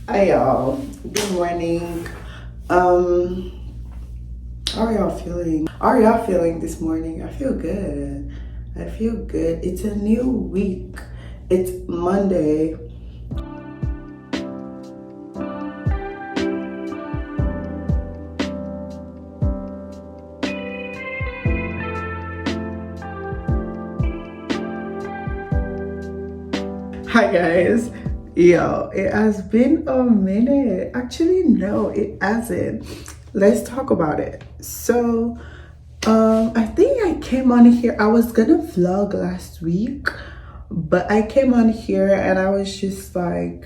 Hi y'all, good morning. How are y'all feeling? How are y'all feeling this morning? I feel good. I feel good. It's a new week. It's Monday. Hi guys. Yo, it has been a minute. Actually, no, it hasn't. Let's talk about it. So, I think I came on here. I was gonna vlog last week, but I came on here and I was just like,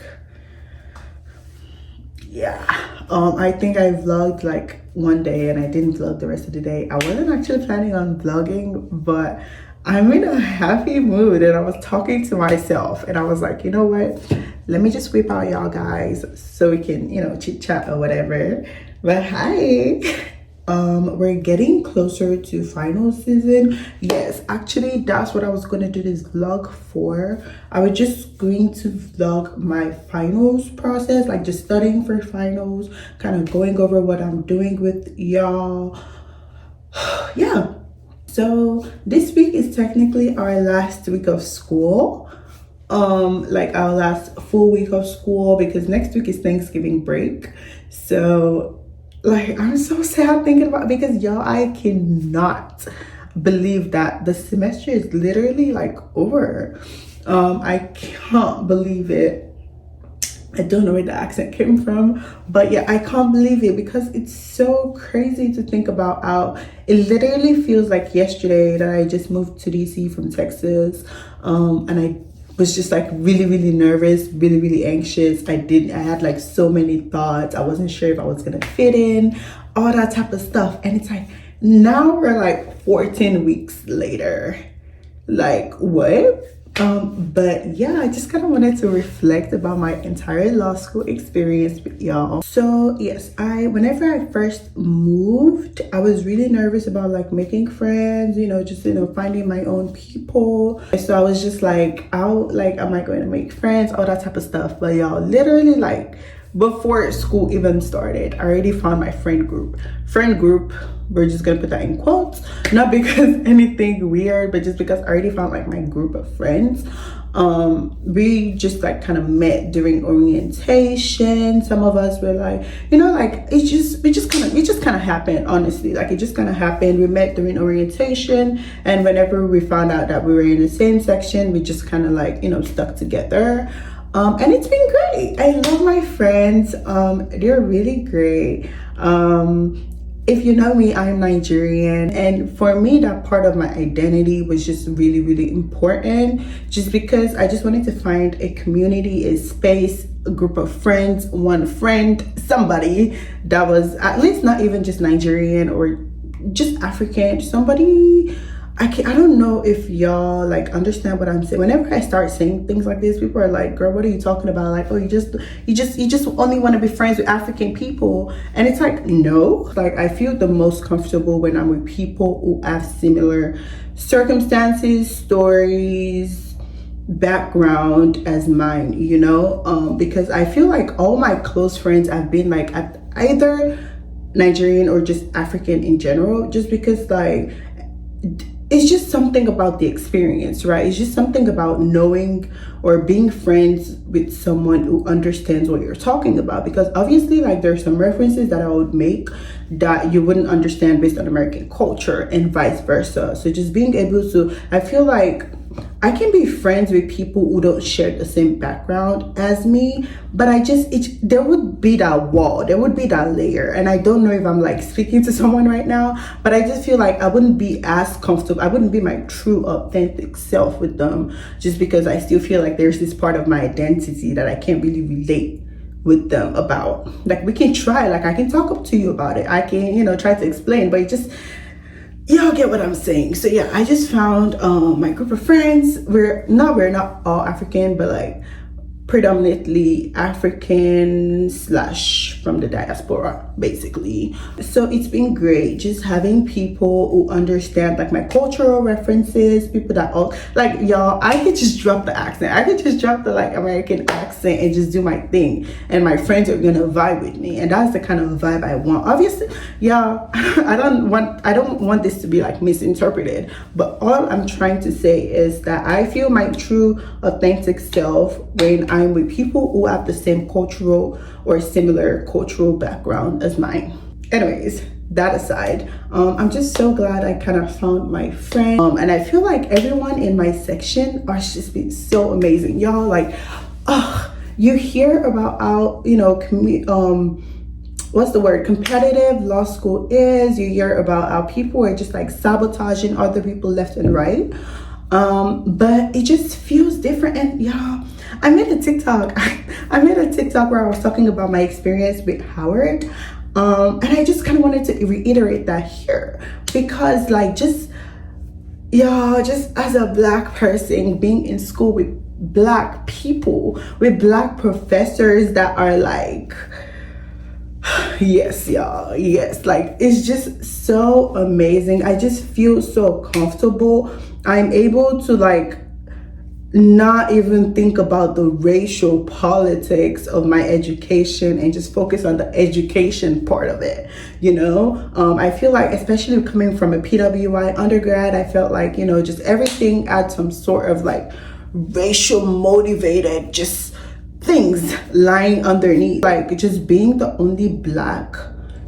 yeah. I think I vlogged like one day and I didn't vlog the rest of the day. I wasn't actually planning on vlogging, but I'm in a happy mood and I was talking to myself and I was like, you know what? Let me just whip out y'all guys so we can, chit chat or whatever. But hi. We're getting closer to final season. Yes, actually that's what I was gonna do this vlog for. I was just going to vlog my finals process, like just studying for finals, kind of going over what I'm doing with y'all. Yeah, so this week is technically our last week of school, like our last full week of school, because next week is Thanksgiving break. So like I'm so sad thinking about it, because y'all, I cannot believe that the semester is literally like over. I can't believe it. I don't know where the accent came from, but yeah, I can't believe it, because it's so crazy to think about how it literally feels like yesterday that I just moved to DC from Texas. And I was just like really nervous, really anxious. I had like so many thoughts. I wasn't sure if I was gonna fit in, all that type of stuff. And it's like, now we're like 14 weeks later. Like, what? But yeah, I just kind of wanted to reflect about my entire law school experience with y'all. So yes, whenever I first moved, I was really nervous about like making friends, finding my own people. So I was just like, am I going to make friends, all that type of stuff. But y'all, literally like before school even started, I already found my friend group. We're just gonna put that in quotes, not because anything weird, but just because I already found like my group of friends. We just like kind of met during orientation. Some of us were like, it just kind of happened, honestly. Like it just kind of happened. We met during orientation, and whenever we found out that we were in the same section, we just kind of like, stuck together. And it's been great. I love my friends. They're really great. If you know me, I'm Nigerian, and for me that part of my identity was just really important, just because I just wanted to find a community, a space, a group of friends, one friend, somebody that was at least not even just Nigerian or just African, somebody. I don't know if y'all like understand what I'm saying. Whenever I start saying things like this, people are like, girl, what are you talking about? Like, oh, you just only want to be friends with African people. And it's like, no. Like, I feel the most comfortable when I'm with people who have similar circumstances, stories, background as mine, because I feel like all my close friends have been like either Nigerian or just African in general, just because like it's just something about the experience, right? It's just something about knowing or being friends with someone who understands what you're talking about. Because obviously, like, there's some references that I would make that you wouldn't understand based on American culture and vice versa. So just being able to, I feel like I can be friends with people who don't share the same background as me, but there would be that wall, there would be that layer. And I don't know if I'm like speaking to someone right now, but I just feel like I wouldn't be as comfortable. I wouldn't be my true authentic self with them, just because I still feel like there's this part of my identity that I can't really relate with them about. Like, we can try, like I can talk up to you about it. I can, try to explain, but it just, y'all get what I'm saying. So yeah, I just found my group of friends. We're not all African, but like predominantly African / from the diaspora, basically. So it's been great just having people who understand like my cultural references, people that all like, y'all, I could just drop the accent. I could just drop the like American accent and just do my thing, and my friends are gonna vibe with me, and that's the kind of vibe I want. Obviously, y'all, I don't want this to be like misinterpreted, but all I'm trying to say is that I feel my true authentic self when I'm with people who have the same cultural or similar cultural background as mine. Anyways, that aside, I'm just so glad I kind of found my friend, and I feel like everyone in my section are just been so amazing, y'all. Like, you hear about how what's the word, competitive law school is. You hear about how people are just like sabotaging other people left and right, but it just feels different. And y'all, I made a TikTok where I was talking about my experience with Howard, and I just kind of wanted to reiterate that here, because like, just as a Black person being in school with Black people, with Black professors that are like, yes, y'all, yes, like, it's just so amazing. I just feel so comfortable. I'm able to like not even think about the racial politics of my education and just focus on the education part of it. I feel like, especially coming from a PWI undergrad, I felt like, just everything had some sort of like racial motivated just things lying underneath, like just being the only Black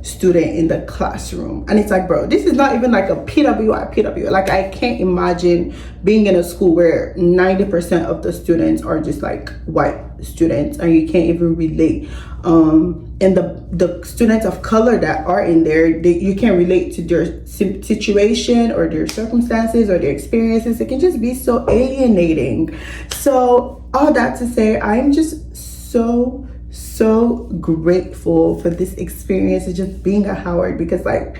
student in the classroom. And it's like, bro, this is not even like a PWI. Like, I can't imagine being in a school where 90% of the students are just like white students, and you can't even relate. And the students of color that are in there, you can't relate to their situation or their circumstances or their experiences. It can just be so alienating. So all that to say, I'm just so grateful for this experience of just being at Howard, because like,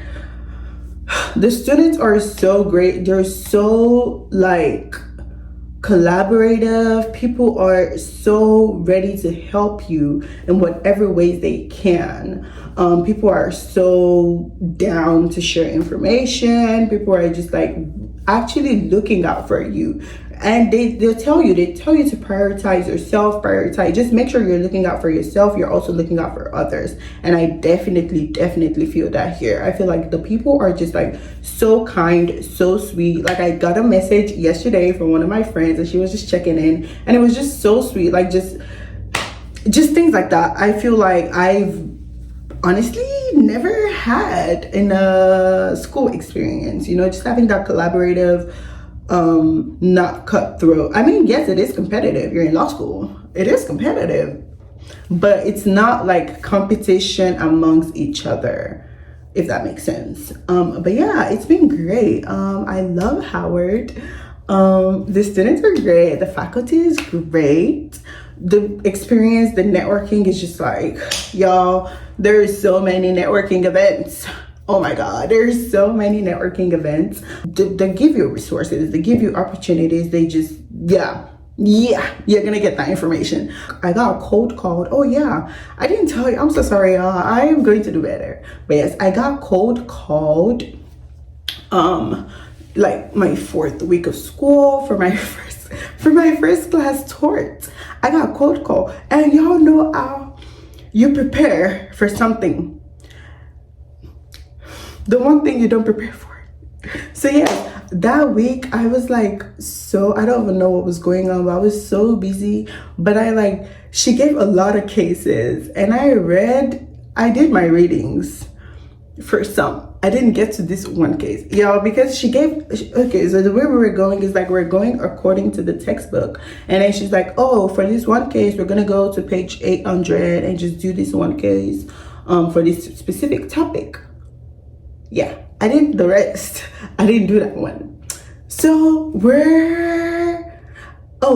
the students are so great. They're so like collaborative. People are so ready to help you in whatever ways they can. People are so down to share information. People are just like actually looking out for you. And they'll tell you to prioritize yourself, just make sure you're looking out for yourself. You're also looking out for others. And I definitely feel that here. I feel like the people are just like so kind, so sweet. Like, I got a message yesterday from one of my friends, and she was just checking in, and it was just so sweet. Like, just things like that. I feel like I've honestly never had in a school experience, just having that collaborative, not cutthroat. I mean, yes, it is competitive. You're in law school. It is competitive, but it's not like competition amongst each other, if that makes sense. But yeah, it's been great. I love Howard. The students are great. The faculty is great. The experience, the networking is just like, y'all, there's so many networking events. Oh my God, there's so many networking events. They give you resources, they give you opportunities. They just, yeah, you're gonna get that information. I got a cold called. Oh yeah, I didn't tell you. I'm so sorry, y'all. I am going to do better. But yes, I got cold called. Like my 4th week of school for my first class tort. I got cold call, and y'all know how you prepare for something. The one thing you don't prepare for. So yeah, that week I was like, I don't even know what was going on, but I was so busy. But she gave a lot of cases, and I did my readings for some. I didn't get to this one case, y'all, because okay, so the way we were going is like we're going according to the textbook, and then she's like, oh, for this one case we're gonna go to page 800 and just do this one case for this specific topic. Yeah, I did the rest. I didn't do that one. So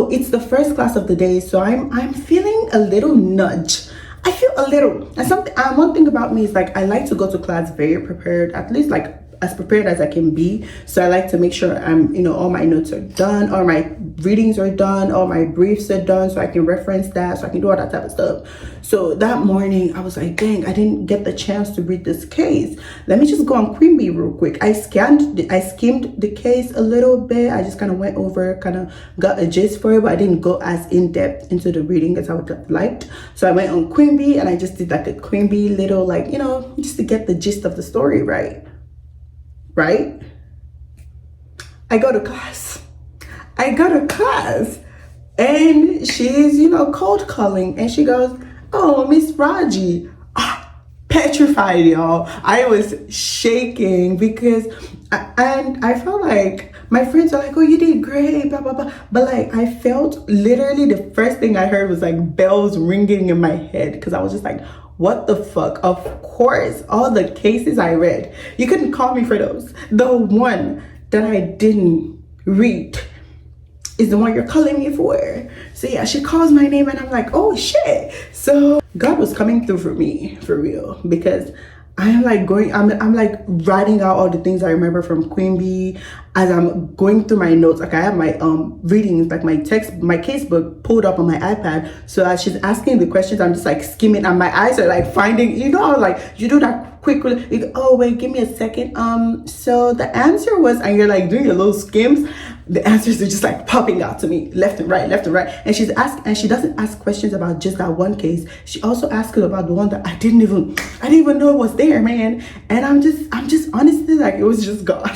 it's the first class of the day, so I'm feeling a little nudge. I feel a little, and one thing about me is like I like to go to class very prepared, at least like as prepared as I can be. So I like to make sure all my notes are done, all my readings are done, all my briefs are done, so I can reference that, so I can do all that type of stuff. So that morning I was like, dang, I didn't get the chance to read this case. Let me just go on Queen Bee real quick. I skimmed the case a little bit. I just kind of went over, kind of got a gist for it, but I didn't go as in depth into the reading as I would have liked. So I went on Queen Bee and I just did like a Queen Bee little, like, just to get the gist of the story right. I go to class and she's cold calling, and she goes, oh, Miss Raji. Petrified, y'all. I was shaking because I felt like my friends are like, oh, you did great, blah blah blah, but like I felt literally the first thing I heard was like bells ringing in my head, because I was just like, what the fuck? Of course, all the cases I read, you couldn't call me for those. The one that I didn't read is the one you're calling me for. So yeah, she calls my name and I'm like, oh shit. So God was coming through for me, for real, because I'm like I'm like writing out all the things I remember from Queen Bee as I'm going through my notes. Like I have my readings, like my casebook pulled up on my iPad. So as she's asking the questions, I'm just like skimming, and my eyes are like finding, like you do that quick, you go, oh wait, give me a second. So the answer was, and you're like doing your little skims, the answers are just like popping out to me left and right. And she doesn't ask questions about just that one case. She also asks about the one that I didn't even know was there, man. And I'm just honestly, like, it was just God.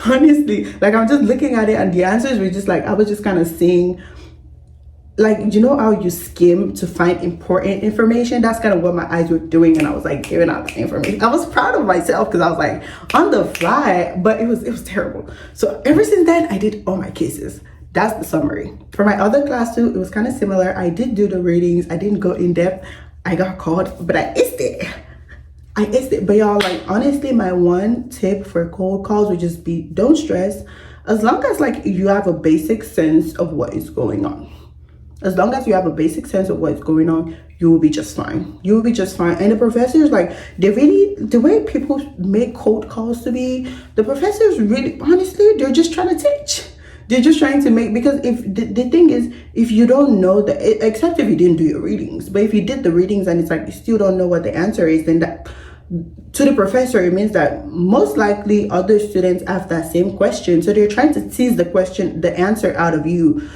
Honestly, like I'm just looking at it and the answers were just like, I was just kind of seeing, like, how you skim to find important information. That's kind of what my eyes were doing, and I was like giving out the information. I was proud of myself because I was like on the fly, but it was terrible. So ever since then, I did all my cases. That's the summary. For my other class too, it was kind of similar. I did do the readings. I didn't go in depth. I got called, but I aced it. But y'all, like, honestly, my one tip for cold calls would just be, don't stress. As long as like you have a basic sense of what is going on. As long as you have a basic sense of what's going on, you will be just fine. You will be just fine. And the professors, like, the way people make cold calls to be, the professors really, honestly, they're just trying to teach. They're just trying to make, because if the thing is, if you don't know that, except if you didn't do your readings, but if you did the readings and it's like you still don't know what the answer is, then that, to the professor, it means that most likely other students have that same question. So they're trying to tease the answer out of you,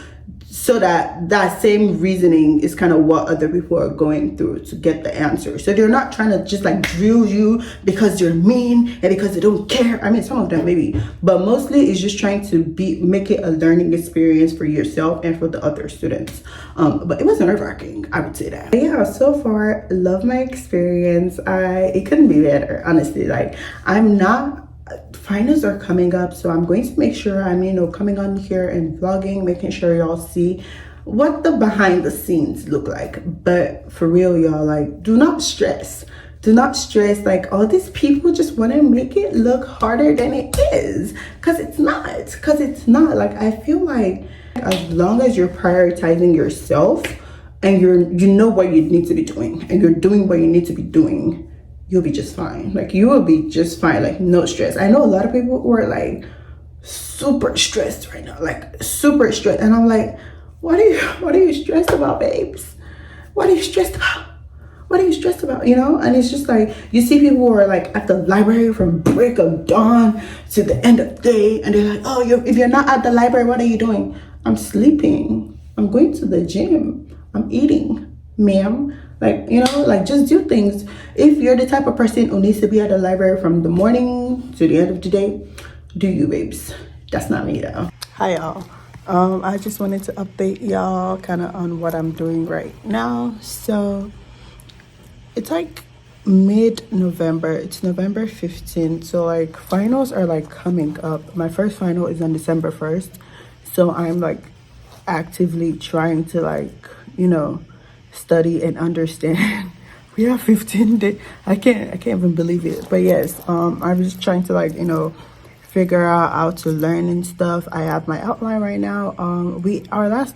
so that same reasoning is kind of what other people are going through to get the answer. So they're not trying to just like drill you because you're mean and because they don't care. I mean, some of them maybe, but mostly it's just trying to make it a learning experience for yourself and for the other students. But it was nerve-wracking, I would say that. But yeah, so far, love my experience. It couldn't be better, honestly. Like, finals are coming up, so I'm going to make sure I'm coming on here and vlogging, making sure y'all see what the behind the scenes look like. But for real, y'all, like, do not stress. Like, all these people just want to make it look harder than it is, because it's not. Like, I feel like as long as you're prioritizing yourself and you know what you need to be doing and you're doing what you need to be doing, you'll be just fine. Like, you will be just fine. Like, no stress. I know a lot of people who are like super stressed right now, like super stressed, and I'm like, what are you stressed about, babes? What are you stressed about? And it's just like, you see people who are like at the library from break of dawn to the end of the day, and they're like, oh, if you're not at the library, what are you doing? I'm sleeping. I'm going to the gym. I'm eating, ma'am. Like, like, just do things. If you're the type of person who needs to be at the library from the morning to the end of the day, do you, babes. That's not me, though. Hi, y'all. I just wanted to update y'all kind of on what I'm doing right now. So it's like mid-November. It's November 15th. So like finals are like coming up. My first final is on December 1st. So I'm like actively trying to like, you know, study and understand. We have 15 days. I can't even believe it. But yes, I'm just trying to like, you know, figure out how to learn and stuff. I have my outline right now. We our last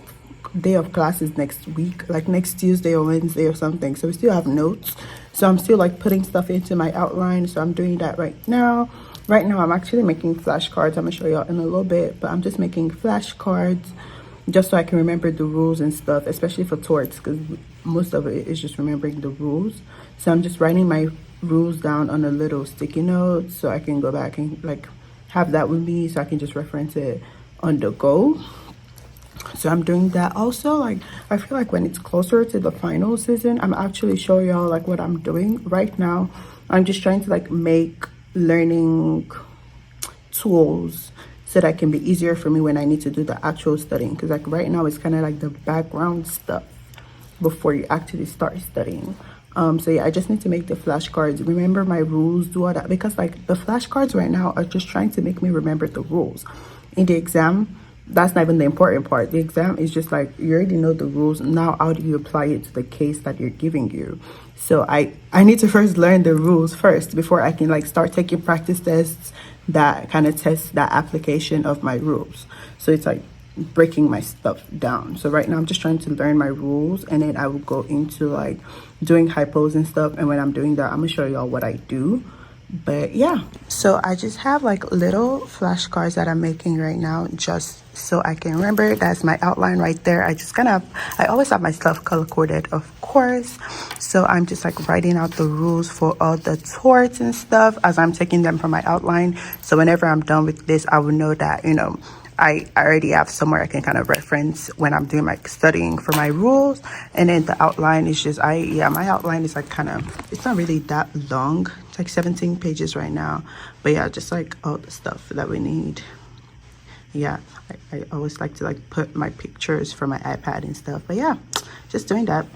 day of class is next week, like next Tuesday or Wednesday or something. So we still have notes. So I'm still like putting stuff into my outline. So I'm doing that right now. Right now I'm actually making flashcards. I'm gonna show y'all in a little bit, but I'm just making flashcards just so I can remember the rules and stuff, especially for torts, because most of it is just remembering the rules. So I'm just writing my rules down on a little sticky note so I can go back and like have that with me so I can just reference it on the go. So I'm doing that. Also, like I feel like when it's closer to the final season, I'm actually showing y'all like what I'm doing right now. I'm just trying to like make learning tools so that it can be easier for me when I need to do the actual studying, because like right now it's kind of like the background stuff before you actually start studying. So yeah, I just need to make the flashcards, remember my rules, do all that, because like the flashcards right now are just trying to make me remember the rules. In the exam, that's not even the important part. The exam is just like you already know the rules. Now how do you apply it to the case that you're giving you? So I need to first learn the rules first before I can like start taking practice tests that kind of test that application of my rules. So it's like breaking my stuff down. So right now I'm just trying to learn my rules, and then I will go into like doing hypos and stuff. And when I'm doing that, I'm gonna show y'all what I do. But yeah, so I just have like little flashcards that I'm making right now just so I can remember. That's my outline right there. I always have my stuff color coded, of course. So I'm just like writing out the rules for all the torts and stuff as I'm taking them from my outline. So whenever I'm done with this, I will know that, you know, I already have somewhere I can kind of reference when I'm doing my studying for my rules. And then the outline is just, my outline is like kind of, it's not really that long. It's like 17 pages right now. But yeah, just like all the stuff that we need. Yeah, I always like to like put my pictures for my iPad and stuff. But yeah, just doing that.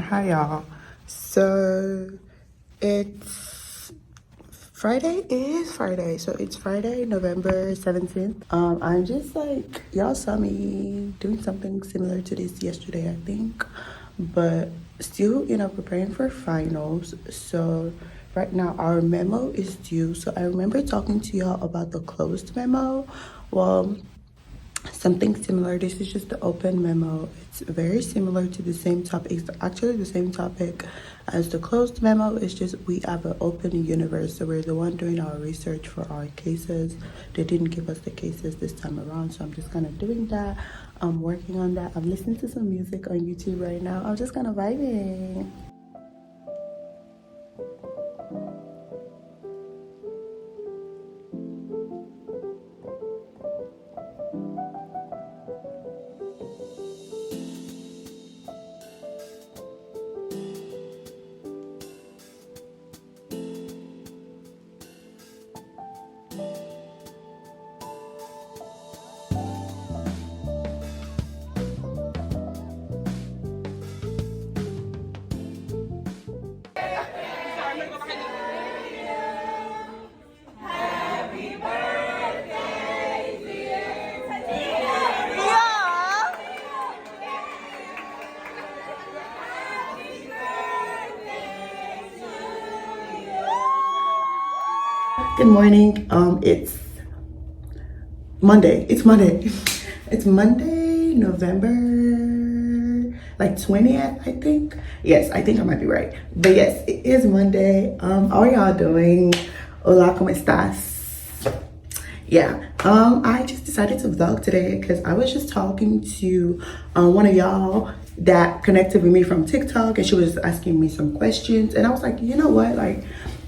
Hi y'all. So it's Friday. So it's Friday, November 17th. I'm just like, y'all saw me doing something similar to this yesterday, I think. But still, you know, preparing for finals. So right now our memo is due. So I remember talking to y'all about the closed memo. Well, something similar. This is just the open memo. It's very similar to the same topic. It's actually the same topic as the closed memo. It's just we have an open universe, so we're the one doing our research for our cases. They didn't give us the cases this time around, so I'm just kind of doing that. I'm working on that. I'm listening to some music on YouTube right now. I'm just kind of vibing. Good morning. It's Monday. It's Monday. It's Monday, November like 20th, I think. Yes, I think I might be right. But yes, it is Monday. How are y'all doing? Hola, ¿cómo estás? Yeah, I just decided to vlog today because I was just talking to one of y'all that connected with me from TikTok, and she was asking me some questions, and I was like, you know what, like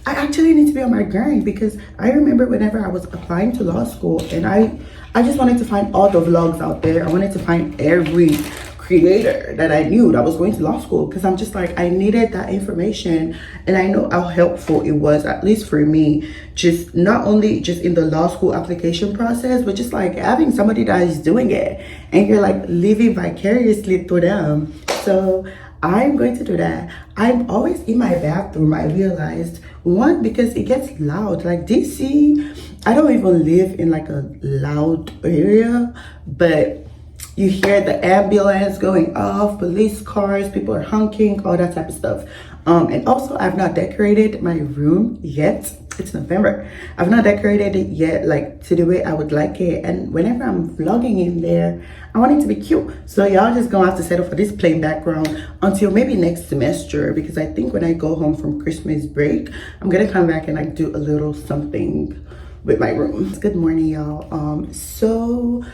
I actually need to be on my grind, because I remember whenever I was applying to law school, and I just wanted to find all the vlogs out there. I wanted to find every creator that I knew that was going to law school, because I'm just like, I needed that information, and I know how helpful it was, at least for me, just not only just in the law school application process, but just like having somebody that is doing it and you're like living vicariously through them. So I'm going to do that. I'm always in my bathroom, I realized. One, because it gets loud. Like DC, I don't even live in like a loud area, but you hear the ambulance going off, police cars, people are honking, all that type of stuff. And also, I've not decorated my room yet. It's November. I've not decorated it yet, like to the way I would like it. And whenever I'm vlogging in there, I want it to be cute. So y'all just gonna have to settle for this plain background until maybe next semester, because I think when I go home from Christmas break, I'm gonna come back and like do a little something with my room. Good morning, y'all. So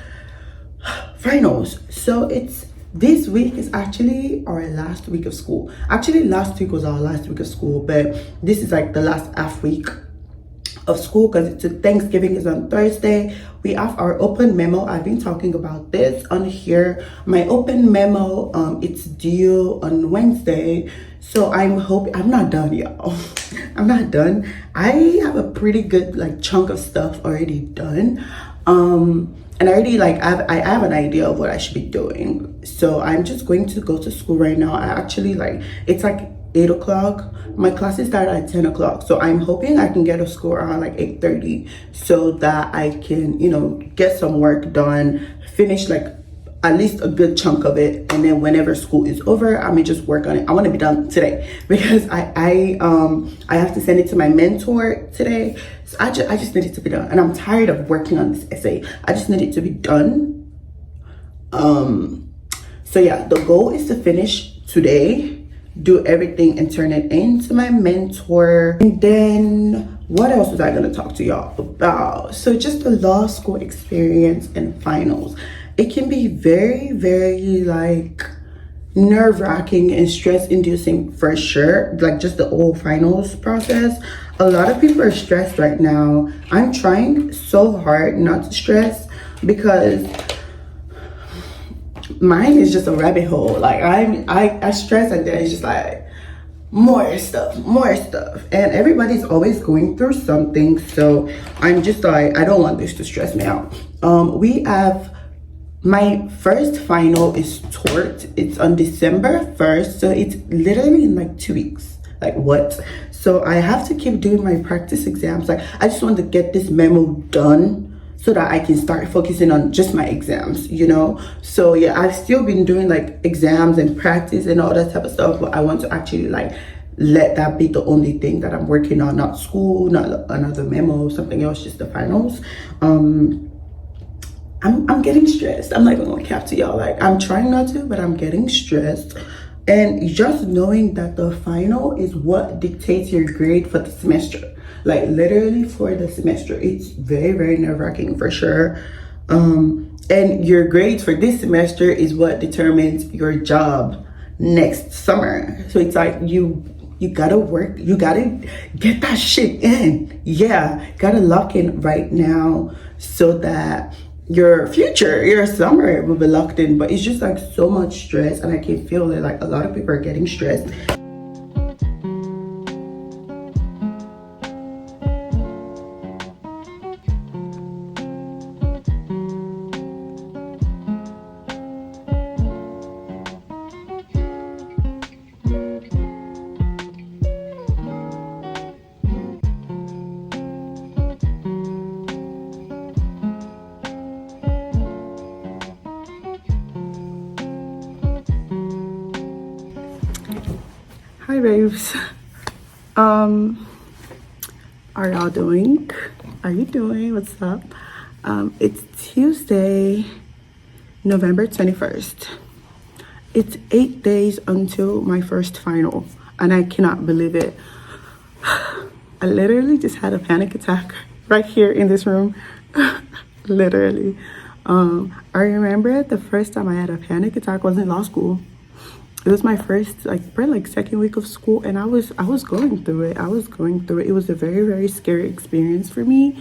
finals. So it's this week is actually our last week of school. Actually, last week was our last week of school, but this is like the last half week of school, because it's Thanksgiving is on Thursday. We have our open memo. I've been talking about this on here. My open memo, it's due on Wednesday. So I'm hoping, I'm not done, y'all. I'm not done. I have a pretty good like chunk of stuff already done. And I already like I have an idea of what I should be doing. So I'm just going to go to school right now. I actually like, it's like 8 o'clock. My classes start at 10 o'clock. So I'm hoping I can get to school around like 8:30, so that I can, you know, get some work done, finish like at least a good chunk of it, and then whenever school is over, I may just work on it. I want to be done today, because I have to send it to my mentor today. So I just need it to be done, and I'm tired of working on this essay. I just need it to be done. So yeah, the goal is to finish today, do everything and turn it into my mentor. And then what else was I going to talk to y'all about? So just the law school experience and finals. It can be very, very like nerve-wracking and stress-inducing for sure. Like just the whole finals process. A lot of people are stressed right now. I'm trying so hard not to stress, because mine is just a rabbit hole. Like I stress, and then it's just like more stuff, and everybody's always going through something. So I'm just like, I don't want this to stress me out. We have my first final is tort. It's on December 1st, so it's literally in like 2 weeks. Like what? So I have to keep doing my practice exams. Like I just want to get this memo done so that I can start focusing on just my exams, you know? So yeah, I've still been doing like exams and practice and all that type of stuff, but I want to actually like let that be the only thing that I'm working on, not school, not another memo, something else, just the finals. I'm getting stressed. I'm not gonna cap to y'all. Like I'm trying not to, but I'm getting stressed. And just knowing that the final is what dictates your grade for the semester. Like literally for the semester, it's very, very nerve-wracking for sure. And your grades for this semester is what determines your job next summer. So it's like you gotta work, you gotta get that shit in. Yeah, gotta lock in right now, so that your future, your summer will be locked in. But it's just like so much stress, and I can feel it. Like a lot of people are getting stressed. Hi babes. are y'all doing? Are you doing? What's up? It's Tuesday, November 21st. It's 8 days until my first final, and I cannot believe it. I literally just had a panic attack right here in this room. Literally. I remember the first time I had a panic attack was in law school. It was my first, probably second week of school, and I was going through it. It was a very, very scary experience for me,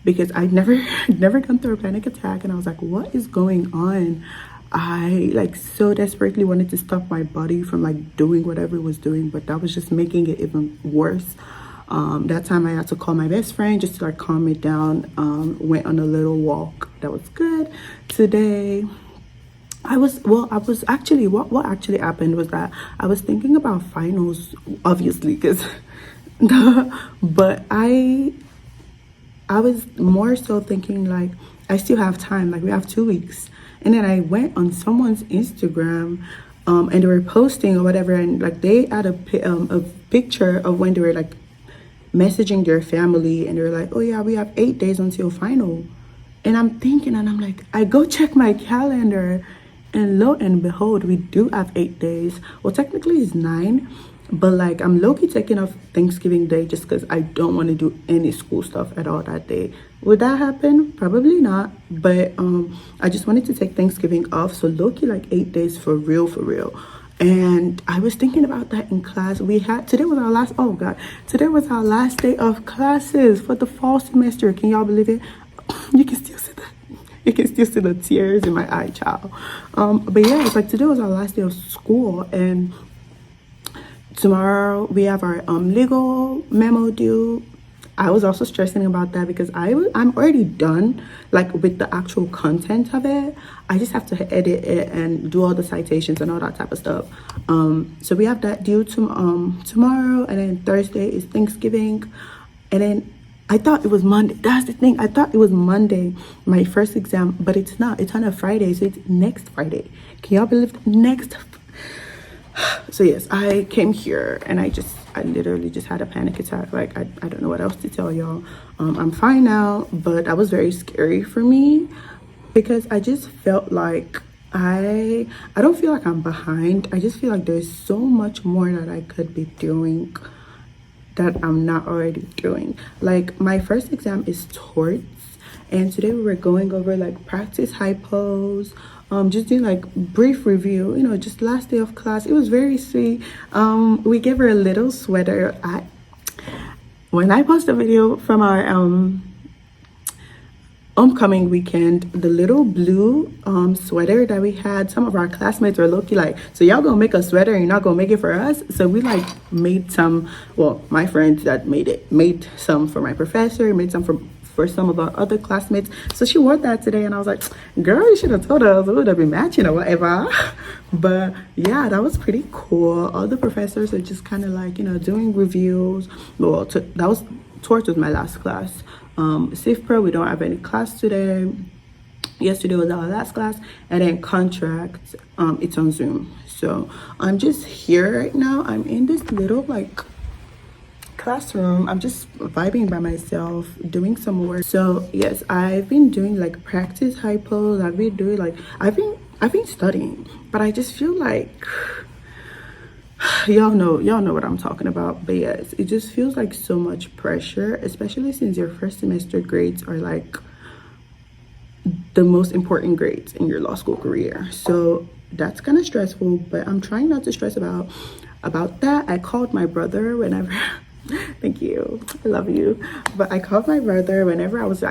because I'd never gone through a panic attack, and I was like, what is going on? I so desperately wanted to stop my body from doing whatever it was doing, but that was just making it even worse. That time I had to call my best friend just to calm me down. Went on a little walk. That was good. Today, what actually happened was that I was thinking about finals, obviously, because, but I was more so thinking I still have time, we have 2 weeks. And then I went on someone's Instagram, and they were posting or whatever, and they had a picture of when they were messaging their family, and they were like, oh yeah, we have 8 days until final. And I'm thinking, and I'm I go check my calendar, and lo and behold, we do have 8 days. Well, technically it's 9, but I'm low-key taking off Thanksgiving Day just because I don't want to do any school stuff at all that day. Would that happen? Probably not. But I just wanted to take Thanksgiving off, so low-key 8 days for real. And I was thinking about that in class. Today was our last day of classes for the fall semester. Can y'all believe it? You can still see that. You can still see the tears in my eye, child. But yeah, it's today was our last day of school, and tomorrow we have our legal memo due. I was also stressing about that because I'm already done with the actual content of it. I just have to edit it and do all the citations and all that type of stuff. So we have that due tomorrow, and then Thursday is Thanksgiving, and then I thought it was Monday. That's the thing. I thought it was Monday, my first exam, but it's not. It's on a Friday, so it's next Friday. Can y'all believe next? So yes, I came here and I literally just had a panic attack. I don't know what else to tell y'all. I'm fine now, but that was very scary for me because I just felt I don't feel like I'm behind. I just feel there's so much more that I could be doing that I'm not already doing. My first exam is torts, and today we were going over practice hypos, just doing brief review, just last day of class. It was very sweet. We gave her a little sweater. When I post a video from our homecoming weekend, the little blue sweater that we had, some of our classmates were low-key so y'all gonna make a sweater and you're not gonna make it for us? So we made some. Well, my friends that made some for my professor, made some for some of our other classmates. So she wore that today, and I was like, girl, you should have told us. We would have been matching or whatever. But yeah, that was pretty cool. All the professors are just kind of doing reviews. Well, torts was my last class. Civ Pro, we don't have any class today. Yesterday was our last class, and then contract, it's on Zoom. So I'm just here right now. I'm in this little classroom. I'm just vibing by myself, doing some work. So yes, I've been doing practice hypos. I've been doing I've been studying, but I just feel y'all know what I'm talking about. But yes, it just feels so much pressure, especially since your first semester grades are the most important grades in your law school career. So that's kind of stressful, but I'm trying not to stress about that. I called my brother whenever thank you, I love you, but I called my brother whenever I was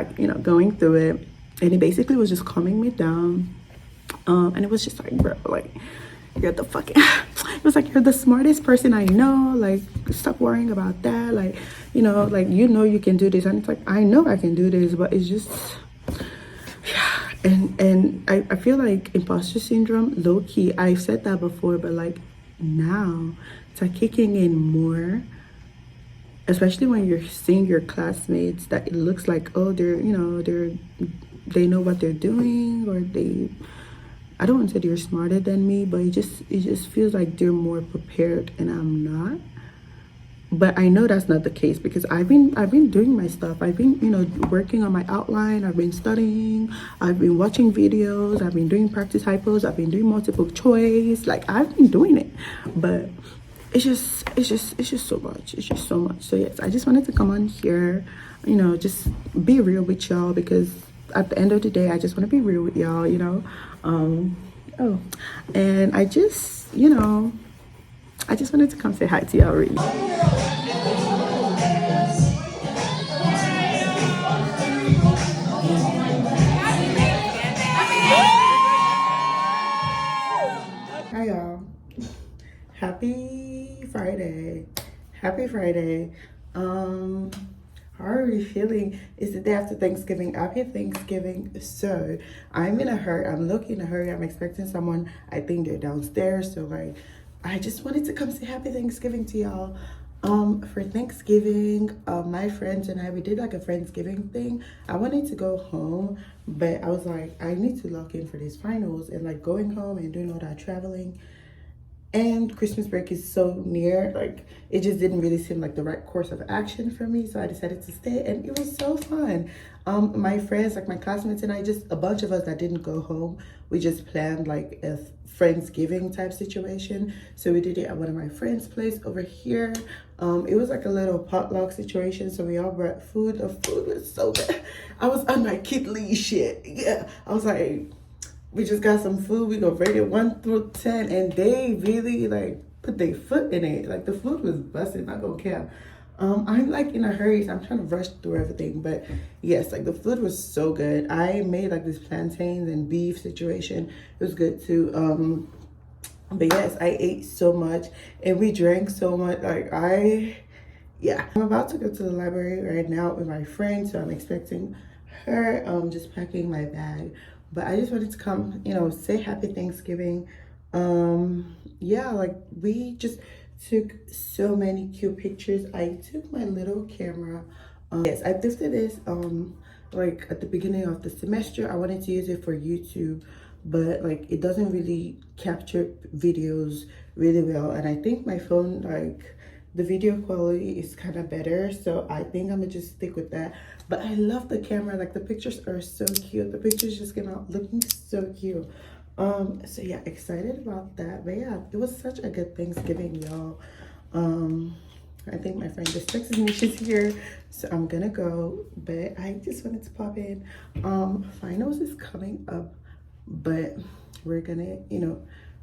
going through it, and he basically was just calming me down, and it was just bro, you're the fucking it was you're the smartest person I know, stop worrying about that, you can do this. And it's I know I can do this, but it's just, yeah. And I feel imposter syndrome, low-key, I've said that before, but now it's kicking in more, especially when you're seeing your classmates that it looks oh, they know what they're doing, or I don't want to say they're smarter than me, but it just feels they're more prepared and I'm not. But I know that's not the case because I've been doing my stuff. I've been, working on my outline. I've been studying. I've been watching videos. I've been doing practice hypos. I've been doing multiple choice. Like, I've been doing it. But it's just so much. It's just so much. So yes, I just wanted to come on here, just be real with y'all, because at the end of the day, I just want to be real with y'all, oh, and I just wanted to come say hi to y'all really. Hi y'all. Happy Friday. Happy Friday. How are we feeling? It's the day after Thanksgiving. Happy Thanksgiving. So I'm in a hurry. I'm looking in a hurry. I'm expecting someone. I think they're downstairs. So like, I just wanted to come say happy Thanksgiving to y'all. For Thanksgiving, my friends and I, we did like a Friendsgiving thing. I wanted to go home, but I was like, I need to lock in for these finals, and like going home and doing all that traveling. And Christmas break is so near, like it just didn't really seem like the right course of action for me. So I decided to stay, and it was so fun. My friends, like my classmates and I, just a bunch of us that didn't go home, we just planned like a Friendsgiving type situation. So we did it at one of my friends' place over here. It was like a little potluck situation. So we all brought food. The food was so good. I was on my Kid Lee shit. Yeah, I was like, we just got some food. We go rated 1 through 10, and they really like put their foot in it. Like the food was busted. Not gonna care. I'm like in a hurry, so I'm trying to rush through everything. But yes, like the food was so good. I made like this plantains and beef situation. It was good too. But yes, I ate so much and we drank so much. Like yeah. I'm about to go to the library right now with my friend, so I'm expecting her. Just packing my bag. But I just wanted to come, say happy Thanksgiving. Yeah, like we just took so many cute pictures. I took my little camera. Yes, I gifted this like at the beginning of the semester. I wanted to use it for YouTube, but like it doesn't really capture videos really well, and I think my phone, like the video quality is kind of better, so I think I'm gonna just stick with that. But I love the camera. Like the pictures are so cute. The pictures just came out looking so cute. So yeah, excited about that. But yeah, it was such a good Thanksgiving, y'all. I think my friend just texted me, she's here, so I'm gonna go. But I just wanted to pop in. Finals is coming up, but we're gonna,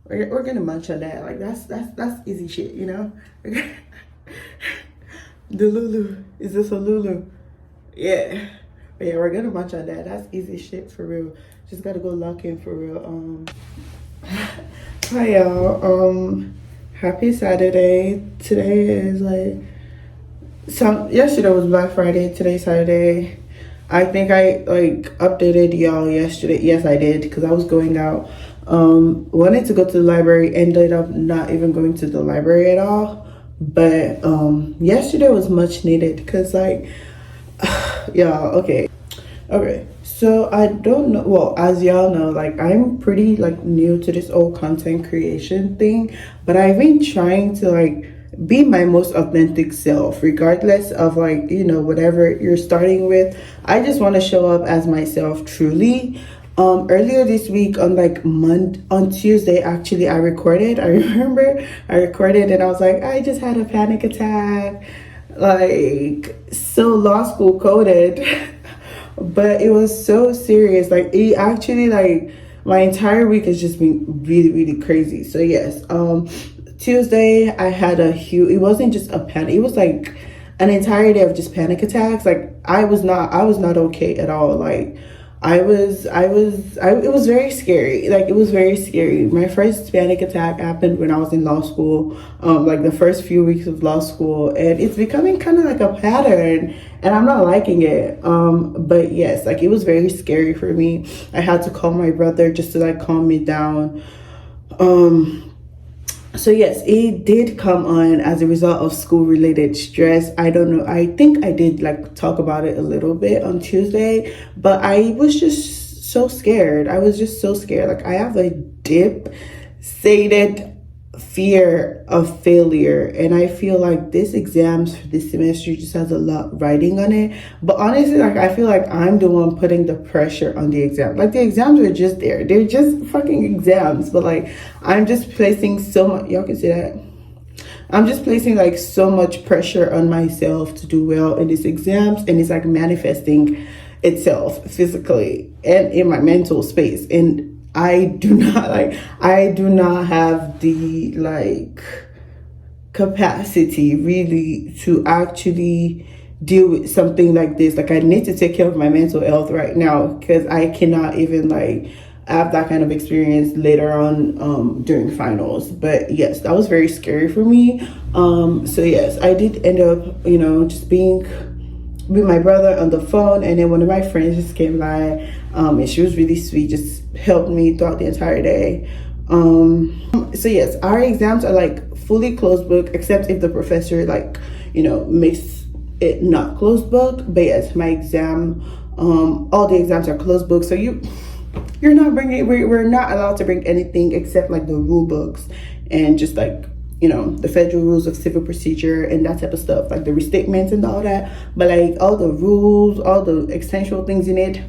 we're gonna munch on that. Like that's easy shit, The Lulu, is this a Lulu? Yeah. But yeah, we're gonna munch on that. That's easy shit for real. Just gotta go lock in for real. Hi y'all. Happy Saturday. Today is like yesterday was Black Friday, today's Saturday. I think I like updated y'all yesterday. Yes, I did, because I was going out. Wanted to go to the library, ended up not even going to the library at all. But yesterday was much needed, because like yeah, okay, so I don't know, well, as y'all know, like I'm pretty like new to this whole content creation thing, but I've been trying to like be my most authentic self, regardless of like, whatever you're starting with. I just want to show up as myself truly. Earlier this week on like on Tuesday, actually, I remember I recorded and I was like, I just had a panic attack, like so law school coded. But it was so serious. Like it actually, like my entire week has just been really, really crazy. So yes, Tuesday I had it wasn't just a panic, it was like an entire day of just panic attacks. Like I was not okay at all. Like it was very scary. Like it was very scary. My first panic attack happened when I was in law school, like the first few weeks of law school, and it's becoming kind of like a pattern, and I'm not liking it. But yes, like it was very scary for me. I had to call my brother just to like calm me down. So yes, it did come on as a result of school related stress. I don't know, I think I did like talk about it a little bit on Tuesday, but I was just so scared. I was just so scared. Like I have a dip sated fear of failure, and I feel like this exams for this semester just has a lot riding on it. But honestly, like, I feel like I'm the one putting the pressure on the exam. Like, the exams are just there, they're just fucking exams, but like, I'm just placing so much, y'all can see that, I'm just placing like so much pressure on myself to do well in these exams, and it's like manifesting itself physically and in my mental space. And I do not have the like capacity really to actually deal with something like this. Like, I need to take care of my mental health right now, because I cannot even like have that kind of experience later on during finals. But yes, that was very scary for me. So yes, I did end up, you know, just being with my brother on the phone, and then one of my friends just came by, and she was really sweet, just helped me throughout the entire day. So yes, our exams are like fully closed book, except if the professor, like, you know, makes it not closed book. But yes, my exam, all the exams are closed book, so you're not bringing, we're not allowed to bring anything except like the rule books and just like, you know, the federal rules of civil procedure and that type of stuff, like the restatements and all that. But like all the rules, all the essential things in it,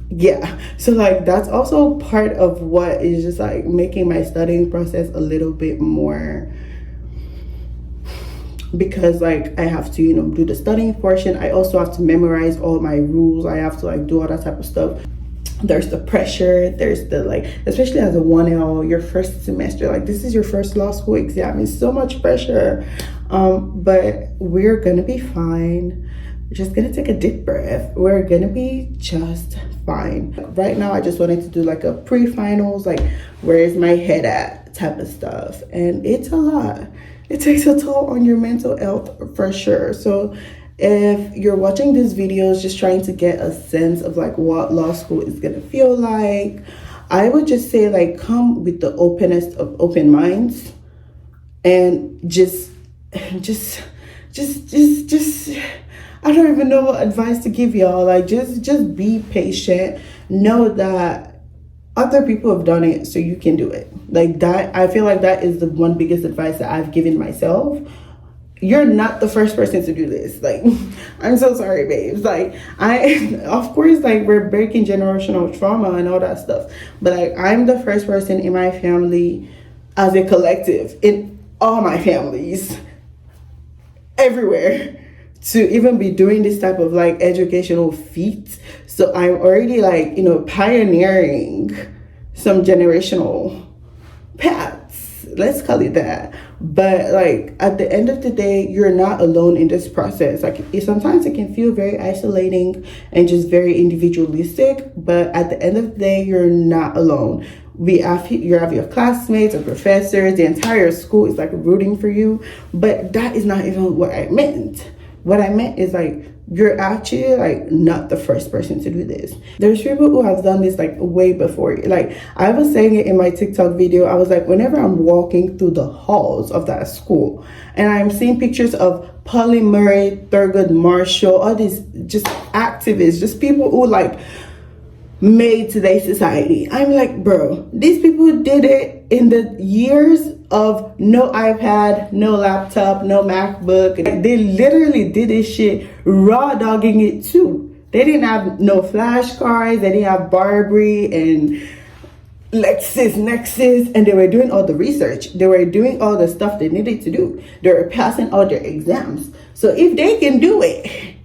yeah. So like, that's also part of what is just like making my studying process a little bit more, because like, I have to, you know, do the studying portion. I also have to memorize all my rules. I have to like do all that type of stuff. There's the pressure, there's the like, especially as a 1L, your first semester, like this is your first law school exam, it's so much pressure. But we're gonna be fine. We're just gonna take a deep breath. We're gonna be just fine. Right now, I just wanted to do like a pre-finals, like where is my head at type of stuff. And it's a lot. It takes a toll on your mental health for sure. So if you're watching these videos just trying to get a sense of like what law school is gonna feel like, I would just say like, come with the openest of open minds, and just I don't even know what advice to give y'all. Like, just be patient. Know that other people have done it, so you can do it. Like that, I feel like that is the one biggest advice that I've given myself. You're not the first person to do this. Like, I'm so sorry, babes. Like, of course, like, we're breaking generational trauma and all that stuff. But like, I'm the first person in my family, as a collective, in all my families, everywhere, to even be doing this type of like educational feat. So I'm already like, you know, pioneering some generational paths. Let's call it that. But like, at the end of the day, you're not alone in this process. Like, sometimes it can feel very isolating and just very individualistic, but at the end of the day, you're not alone. You have your classmates and professors, the entire school is like rooting for you. But that is not even what I meant. What I meant is like, you're actually like not the first person to do this. There's people who have done this like way before. Like, I was saying it in my TikTok video. I was like, whenever I'm walking through the halls of that school and I'm seeing pictures of Polly Murray, Thurgood Marshall, all these just activists, just people who like made today's society, I'm like, bro, these people did it in the years of no iPad, no laptop, no MacBook. They literally did this shit raw dogging it too. They didn't have no flashcards, they didn't have Barbary and LexisNexis, and they were doing all the research. They were doing all the stuff they needed to do. They were passing all their exams. So if they can do it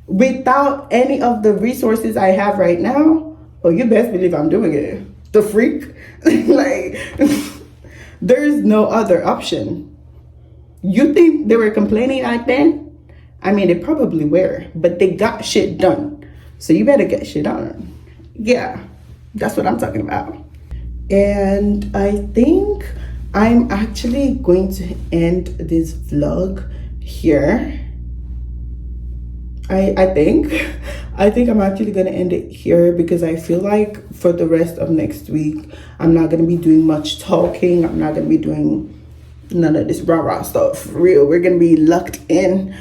without any of the resources I have right now, oh, you best believe I'm doing it. The freak. Like, there's no other option. You think they were complaining back then? I mean, they probably were, but they got shit done. So you better get shit done. Yeah, that's what I'm talking about. And I think I'm actually going to end this vlog here. I think I'm actually gonna end it here, because I feel like for the rest of next week, I'm not gonna be doing much talking. I'm not gonna be doing none of this rah-rah stuff. For real, we're gonna be locked in.